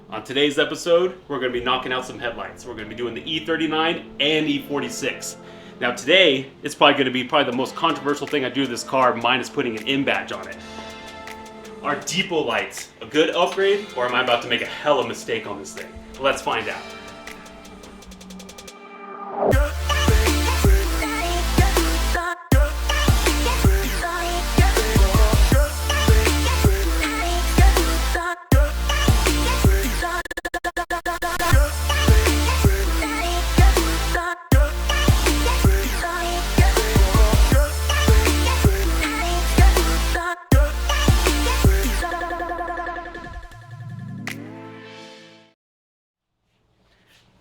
On today's episode, we're going to be knocking out some headlights. We're going to be doing the E39 and E46. Now today, it's probably going to be the most controversial thing I do to this car, minus putting an M badge on it. Are DEPO lights a good upgrade, or am I about to make a hella mistake on this thing? Let's find out.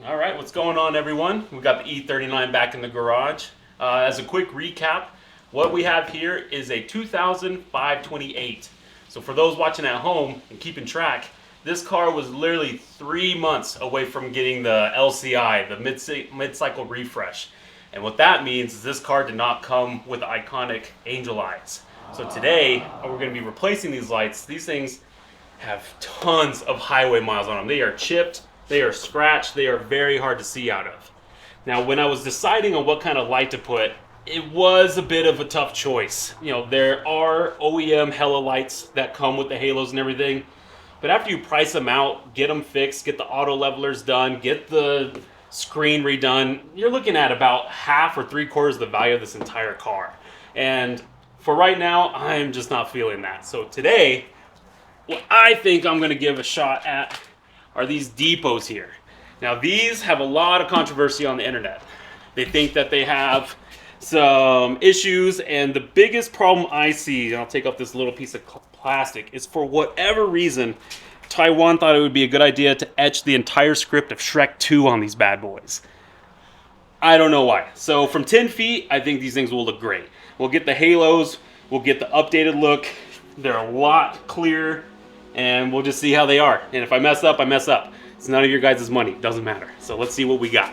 Alright, what's going on everyone? We got the E39 back in the garage. As a quick recap, what we have here is a 2005-28. So for those watching at home and keeping track, this car was literally 3 months away from getting the LCI, the mid-cycle refresh. And what that means is this car did not come with the iconic angel lights. So today, we're going to be replacing these lights. These things have tons of highway miles on them. They are chipped. They are scratched, they are very hard to see out of. Now when I was deciding on what kind of light to put, it was a bit of a tough choice. You know, there are OEM hella lights that come with the halos and everything, but after you price them out, get them fixed, get the auto levelers done, get the screen redone, you're looking at about half or 3/4 the value of this entire car. And for right now, I'm just not feeling that. So today, what I think I'm gonna give a shot at are these DEPOs here. Now these have a lot of controversy on the internet. They think that they have some issues, and the biggest problem I see, and I'll take off this little piece of plastic, is for whatever reason, Taiwan thought it would be a good idea to etch the entire script of Shrek 2 on these bad boys. I don't know why. So from 10 feet, I think these things will look great. We'll get the halos, we'll get the updated look. They're a lot clearer, and we'll just see how they are. And if I mess up, I mess up. It's none of your guys' money. It doesn't matter. So let's see what we got.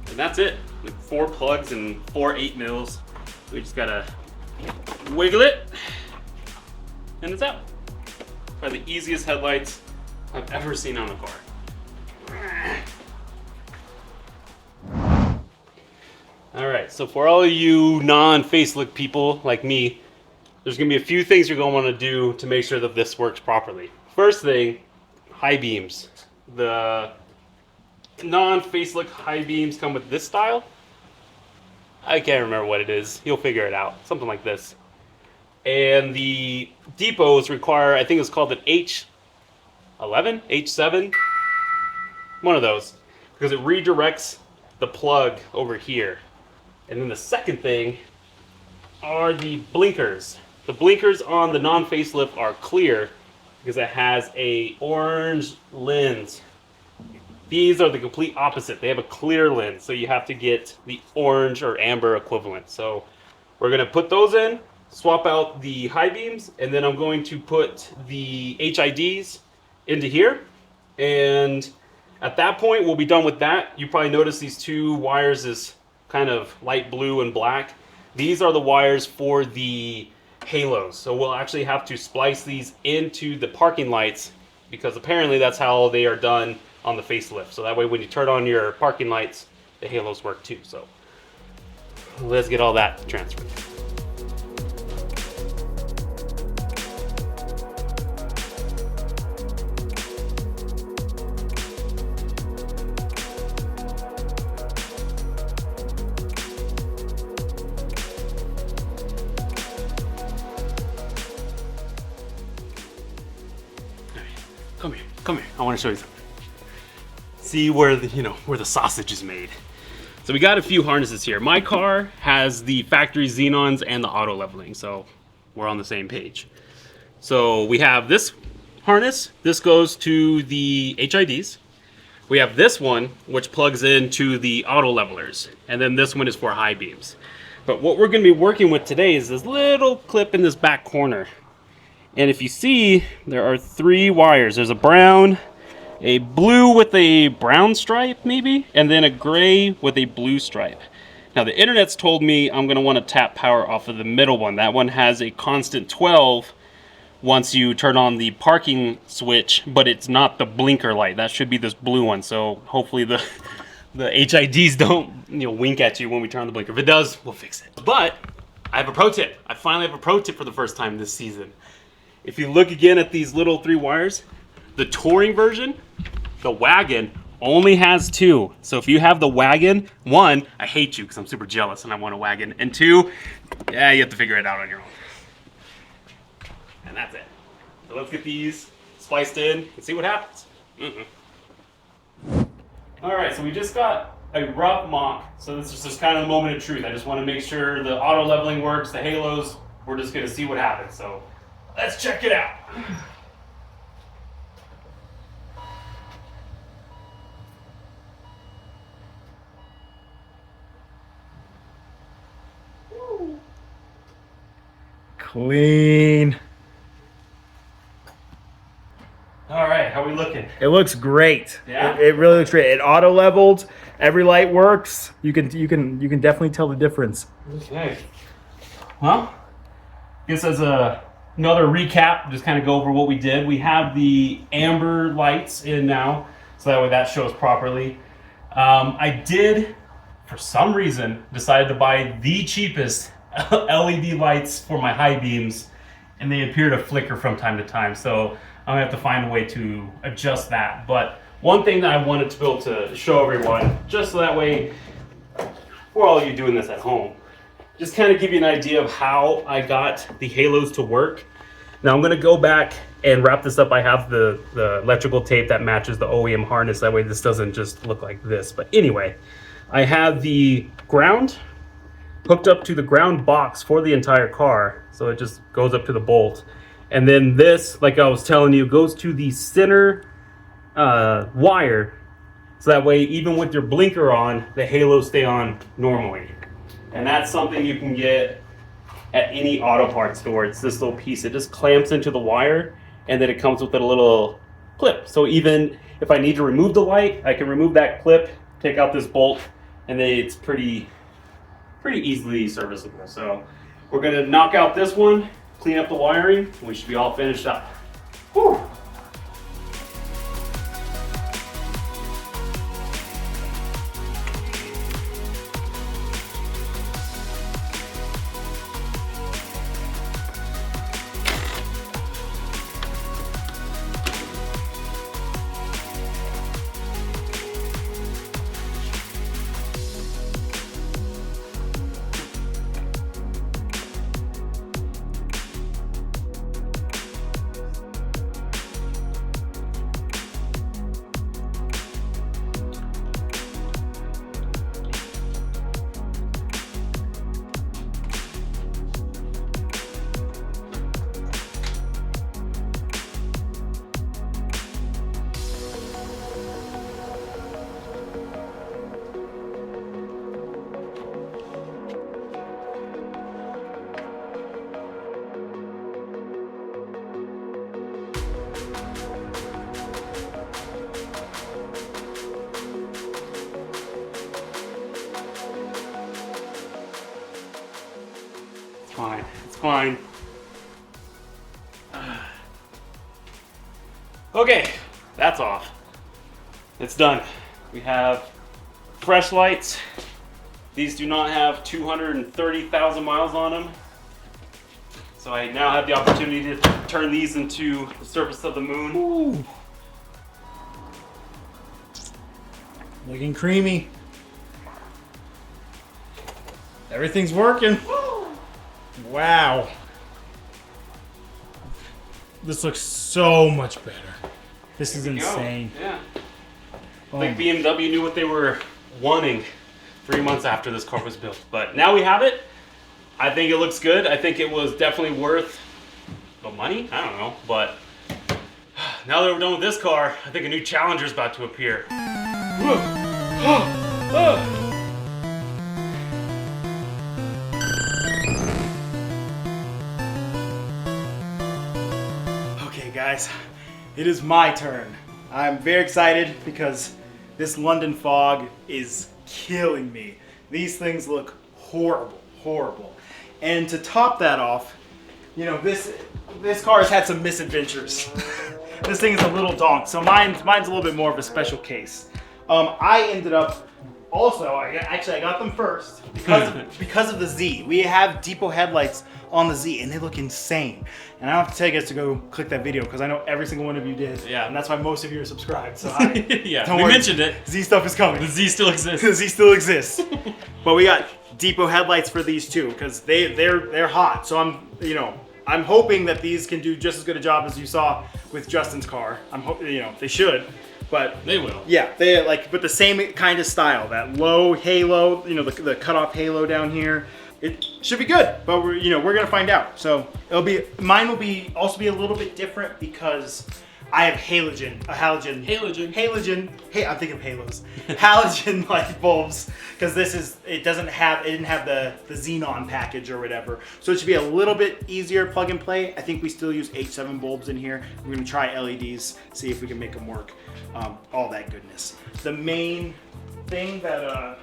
And that's it. Like 4 plugs and 4 8mm. We just gotta wiggle it, and it's out. Probably the easiest headlights I've ever seen on a car. Alright, so for all of you non-facelift people like me, there's gonna be a few things you're gonna wanna do to make sure that this works properly. First thing, high beams. The non-facelift high beams come with this style. I can't remember what it is. You'll figure it out. Something like this. And the DEPOs require, I think it's called an H11, H7, one of those, because it redirects the plug over here. And then the second thing are the blinkers. The blinkers on the non-facelift are clear because it has a orange lens. These are the complete opposite. They have a clear lens, so you have to get the orange or amber equivalent. So we're going to put those in, swap out the high beams, and then I'm going to put the HIDs into here. And at that point, we'll be done with that. You probably notice these 2 wires is kind of light blue and black. These are the wires for the halos. So we'll actually have to splice these into the parking lights, because apparently that's how they are done on the facelift. So that way when you turn on your parking lights, the halos work too. So let's get all that transferred. Come here, come here. I want to show you something. See where the, where the sausage is made. So we got a few harnesses here. My car has the factory xenons and the auto leveling, so we're on the same page. So we have this harness. This goes to the HIDs. We have this one, which plugs into the auto levelers. And then this one is for high beams. But what we're gonna be working with today is this little clip in this back corner. And if you see, there are 3 wires. There's a brown, a blue with a brown stripe maybe, and then a gray with a blue stripe. Now the internet's told me I'm gonna wanna tap power off of the middle one. That one has a constant 12 once you turn on the parking switch, but it's not the blinker light. That should be this blue one. So hopefully the HIDs don't wink at you when we turn on the blinker. If it does, we'll fix it. But I have a pro tip. I finally have a pro tip for the first time this season. If you look again at these little 3 wires, the touring version, the wagon, only has 2. So if you have the wagon, 1, I hate you because I'm super jealous and I want a wagon. And 2, yeah, you have to figure it out on your own. And that's it. So let's get these spliced in and see what happens. All right, so we just got a rough mock. So this is just kind of the moment of truth. I just want to make sure the auto leveling works, the halos. We're just going to see what happens. So let's check it out. Clean. All right, how are we looking? It looks great. Yeah? It really looks great. It auto leveled. Every light works. You can definitely tell the difference. Okay. Well, I guess as another recap, just kind of go over what we did. We have the amber lights in now, so that way that shows properly. I did, for some reason, decided to buy the cheapest LED lights for my high beams, and they appear to flicker from time to time. So I'm gonna have to find a way to adjust that. But one thing that I wanted to be able to show everyone, just so that way, for all you doing this at home, just kind of give you an idea of how I got the halos to work. Now I'm gonna go back and wrap this up. I have the electrical tape that matches the OEM harness. That way this doesn't just look like this. But anyway, I have the ground hooked up to the ground box for the entire car. So it just goes up to the bolt. And then this, like I was telling you, goes to the center wire. So that way, even with your blinker on, the halos stay on normally. And that's something you can get at any auto parts store. It's this little piece. It just clamps into the wire, and then it comes with a little clip. So even if I need to remove the light, I can remove that clip, take out this bolt, and then it's pretty easily serviceable. So we're gonna knock out this one, clean up the wiring, and we should be all finished up. Whew. Fine, it's fine. Okay, that's off. It's done. We have fresh lights. These do not have 230,000 miles on them. So I now have the opportunity to turn these into the surface of the moon. Ooh. Looking creamy. Everything's working. Wow. This looks so much better. This is There we go. insane. Yeah. Oh. I think BMW knew what they were wanting 3 months after this car was built. But now we have it. I think it looks good. I think it was definitely worth the money. I don't know. But now that we're done with this car, I think a new Challenger is about to appear. Okay guys, it is my turn. I'm very excited because this London fog is killing me. These things look horrible, horrible. And to top that off, you know, this car has had some misadventures. This thing is a little donk, so mine's a little bit more of a special case. I ended up also, I got them first because of the Z. We have DEPO headlights on the Z and they look insane. And I don't have to tell you guys to go click that video because I know every single one of you did. Yeah. And that's why most of you are subscribed. So Yeah, don't we worry. mentioned it. Z stuff is coming. The Z still exists. The Z still exists. But we got DEPO headlights for these too because they're hot. So I'm hoping that these can do just as good a job as you saw with Justin's car. I'm hoping, they should. But They will. yeah, they like, but the same kind of style, that low halo, the cutoff halo down here. It should be good, but we're gonna find out. So mine will also be a little bit different because I have halogen. Hey, I'm thinking of halos. Halogen light bulbs because it didn't have the xenon package or whatever. So it should be a little bit easier plug and play. I think we still use H7 bulbs in here. We're gonna try LEDs, see if we can make them work. All that goodness. The main thing that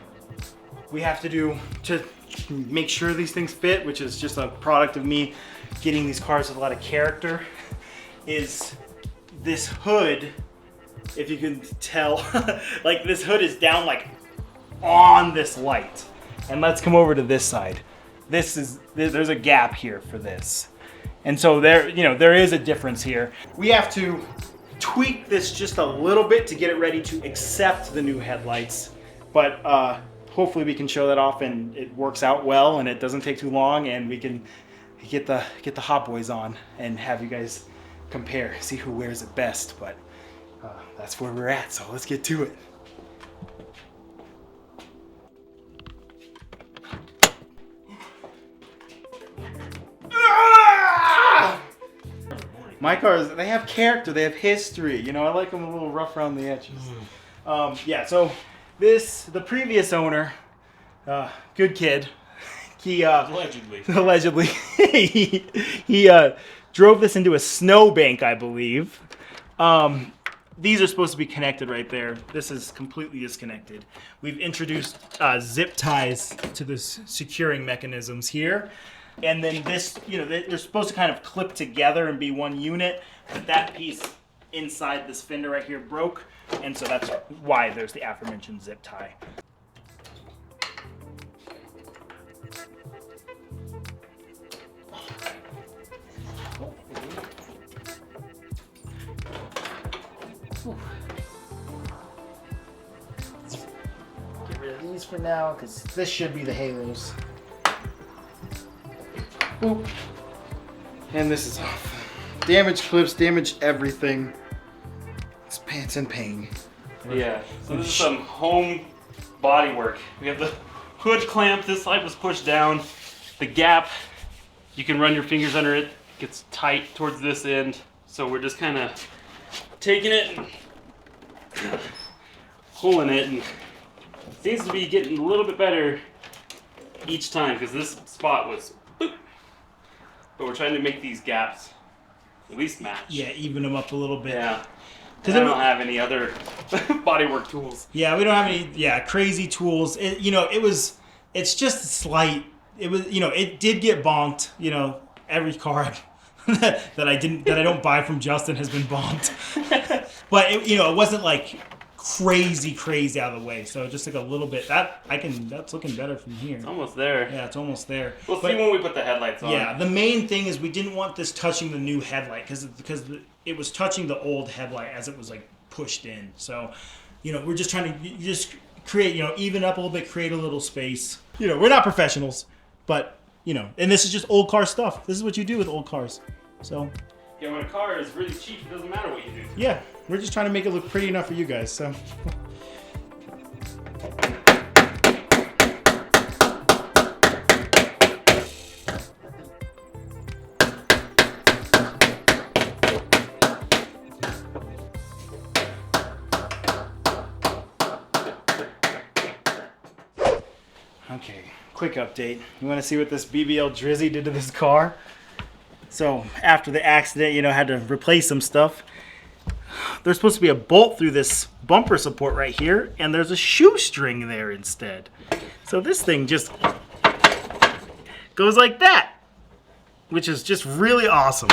we have to do to make sure these things fit, which is just a product of me getting these cars with a lot of character, is this hood. If you can tell, like this hood is down like on this light. And let's come over to this side. There's a gap here for this. And so there is a difference here. We have to tweak this just a little bit to get it ready to accept the new headlights. But hopefully we can show that off and it works out well and it doesn't take too long and we can get the Hot Boys on and have you guys compare, see who wears it best. But that's where we're at, so let's get to it. My cars, they have character, they have history. I like them a little rough around the edges. Yeah, so the previous owner, good kid, he allegedly he drove this into a snowbank, I believe. These are supposed to be connected right there. This is completely disconnected. We've introduced zip ties to the securing mechanisms here. And then this, they're supposed to kind of clip together and be one unit. But that piece inside this fender right here broke. And so that's why there's the aforementioned zip tie. Get rid of these for now, because this should be the halos. Boop. And this is off. Damaged clips, damaged everything. This pant's in pain. Yeah, so this is some home body work. We have the hood clamp, this side was pushed down. The gap, you can run your fingers under it, gets tight towards this end. So we're just kind of taking it and pulling it, and it seems to be getting a little bit better each time because this spot was boop. But we're trying to make these gaps at least match. Yeah, even them up a little bit. Yeah. Because I don't have any other bodywork tools. Yeah, we don't have any crazy tools. It's just slight. It did get bonked. Every car that I don't buy from Justin has been bonked. But it wasn't like crazy out of the way. So just like a little bit. That's looking better from here. It's almost there. Yeah, it's almost there. We'll see when we put the headlights on. Yeah, the main thing is we didn't want this touching the new headlight because it was touching the old headlight as it was like pushed in. So, we're just trying to just create, even up a little bit, create a little space. We're not professionals, but and this is just old car stuff. This is what you do with old cars. So, Yeah, when a car is really cheap, it doesn't matter what you do. Yeah, we're just trying to make it look pretty enough for you guys, so. Okay, quick update. You want to see what this BBL Drizzy did to this car? So after the accident, you know, had to replace some stuff. There's supposed to be a bolt through this bumper support right here, and there's a shoestring there instead. So this thing just goes like that, which is just really awesome.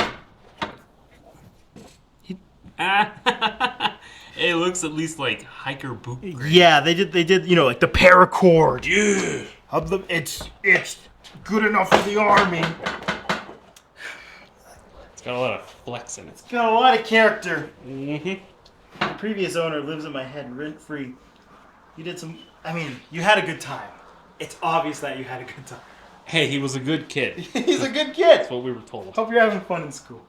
It looks at least like hiker boot grade. Yeah, they did, you know, like the paracord. Yeah, of the it's good enough for the army. It's got a lot of flex in it. It's got a lot of character. Mm-hmm. The previous owner lives in my head rent free. You did some. I mean, you had a good time. It's obvious that you had a good time. Hey, he was a good kid. He's a good kid. That's what we were told. Hope you're having fun in school.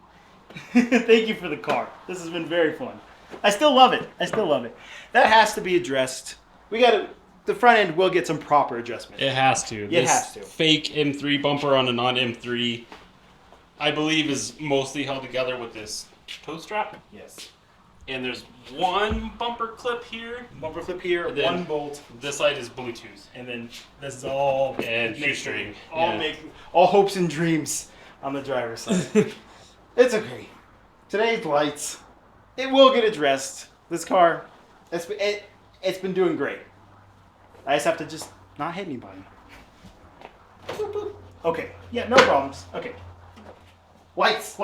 Thank you for the car. This has been very fun. I still love it. I still love it. That has to be addressed. We got to. The front end will get some proper adjustment. It has to. It has to. Fake M3 bumper on a non-M3, I believe, is mostly held together with this toe strap. Yes. And there's one bumper clip here. Bumper flip here, And then one bolt, This side is Bluetooth. and then this is all And make- shoestring. All Yeah. all hopes and dreams on the driver's side. It's okay. Today's lights, it will get addressed. This car, it's been doing great. I just have to just not hit anybody. Boop, boop. Okay. Yeah, no problems. Okay. Lights.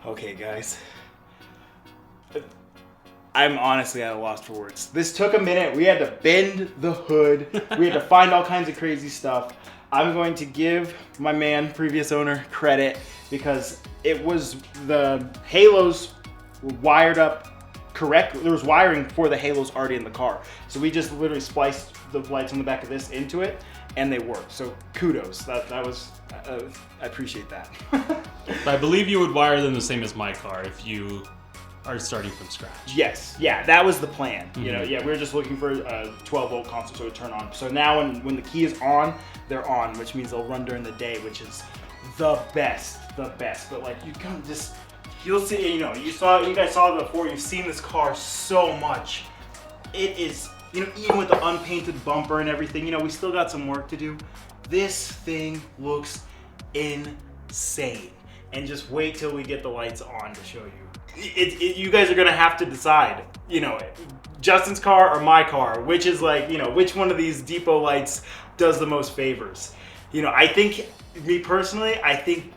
Okay, guys. I'm honestly at a loss for words. This took a minute. We had to bend the hood. We had to find all kinds of crazy stuff. I'm going to give my man, previous owner, credit because it was the halos were wired up correctly. There was wiring for the halos already in the car. So we just literally spliced the lights on the back of this into it and they worked. So kudos. That was, I appreciate that. I believe you would wire them the same as my car if you are starting from scratch. Yes, yeah, that was the plan. You know, yeah, we were just looking for a 12-volt constant so it would turn on. So now when the key is on, they're on, which means they'll run during the day, which is the best. But like you can just, you'll see, you know, you guys saw it before. You've seen this car so much. It is, you know, even with the unpainted bumper and everything, you know, we still got some work to do. This thing looks insane. And just wait till we get the lights on to show you. You guys are gonna have to decide, you know, Justin's car or my car, which is like, you know, which one of these DEPO lights does the most favors. You know, I think, me personally, I think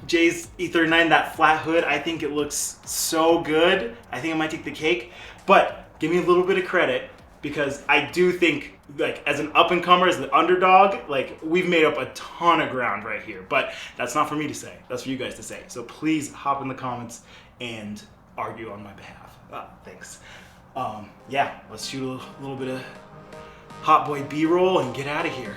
Jay's E39, that flat hood, I think it looks so good. I think I might take the cake, but give me a little bit of credit because I do think, like, as an up-and-comer, as the underdog, like, we've made up a ton of ground right here, but that's not for me to say. That's for you guys to say. So please hop in the comments and argue on my behalf. Thanks. Yeah, let's shoot a little bit of Hot Boy B-roll and get out of here.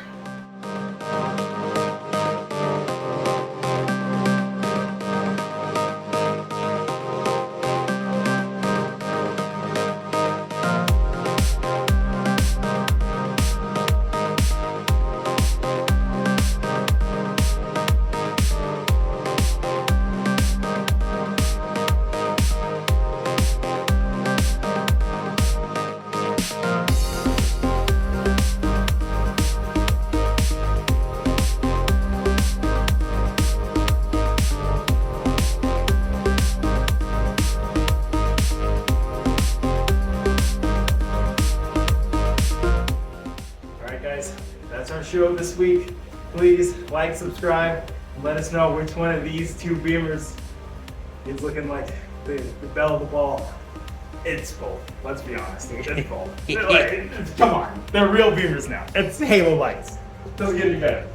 That's our show this week. Please like, subscribe, and let us know which one of these two Beamers is looking like the belle of the ball. It's both. Let's be honest. It's both. Come on. They're real Beamers now. It's Halo lights. Doesn't get any better.